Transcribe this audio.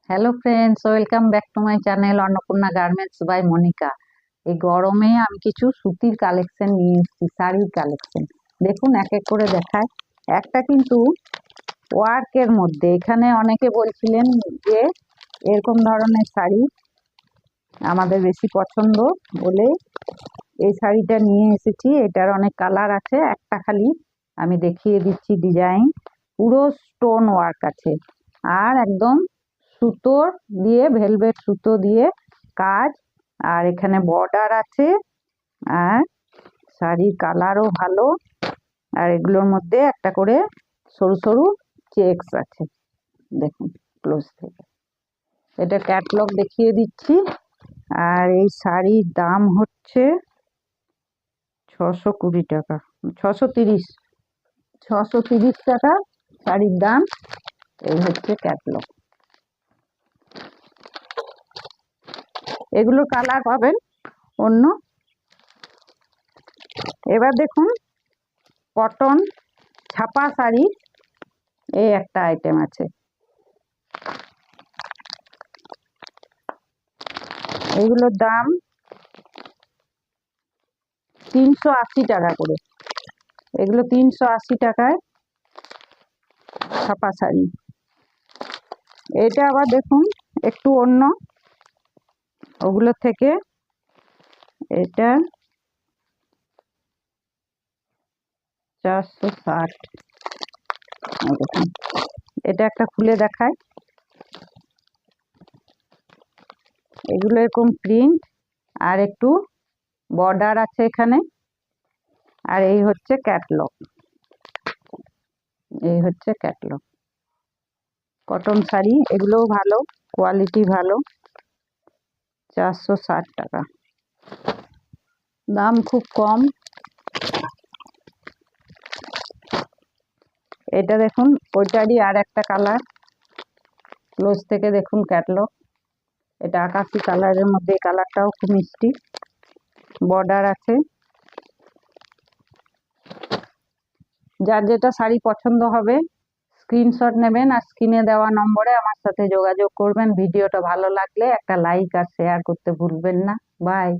Hello friends, welcome back to my channel Annapurna garments by Monika. এই গরমে আমি কিছু সুতির কালেকশন নিয়ে এসেছি, শাড়ির কালেকশন। দেখুন এক এক করে দেখায়। একটা কিন্তু ওয়ার্কের মধ্যে, এখানে অনেকে বলছিলেন যে এরকম ধরনের শাড়ি আমাদের বেশি পছন্দ বলে এই শাড়িটা নিয়ে এসেছি। এটার অনেক কালার আছে, একটা খালি আমি দেখিয়ে দিচ্ছি ডিজাইন। পুরো স্টোন ওয়ার্ক আছে আর একদম সুতোর দিয়ে, ভেলভেট সুতো দিয়ে কাজ, আর এখানে বর্ডার আছে, আর শাড়ির কালারও ভালো। আর এগুলোর মধ্যে একটা করে সরু সরু চেকস আছে, দেখুন ক্লোজ থেকে। এটা ক্যাটলগ দেখিয়ে দিচ্ছি। আর এই শাড়ির দাম হচ্ছে 620 টাকা, 630, 630 টাকা শাড়ির দাম। এই হচ্ছে ক্যাটলগ। এগুলো কালার পাবেন অন্য। এবার দেখুন কটন ছাপা শাড়ি, এই একটা আইটেম আছে। এগুলোর দাম 380 টাকা করে। এগুলো 380 টাকায় ছাপা শাড়ি। এটা আবার দেখুন একটু অন্য ওগুলো থেকে। এটা 460। দেখুন এটা একটা খুলে দেখায়। এগুলো এরকম প্রিন্ট আর একটু বর্ডার আছে এখানে। আর এই হচ্ছে ক্যাটলগ, এই হচ্ছে ক্যাটলগ। কটন শাড়ি, এগুলোও ভালো, কোয়ালিটি ভালো। 460 টাকা, দাম খুব কম। এটা দেখুন ওইটারই আর একটা কালার, ক্লোজ থেকে দেখুন ক্যাটলগ। এটা আকাশি কালারের মধ্যে, এই কালারটাও খুব মিষ্টি, বর্ডার আছে। যার যেটা শাড়ি পছন্দ হবে স্ক্রিনশট নেবেন আর স্ক্রিনে দেওয়া নম্বরে আমার সাথে যোগাযোগ করবেন। ভিডিওটা ভালো লাগলে একটা লাইক আর শেয়ার করতে ভুলবেন না। বাই।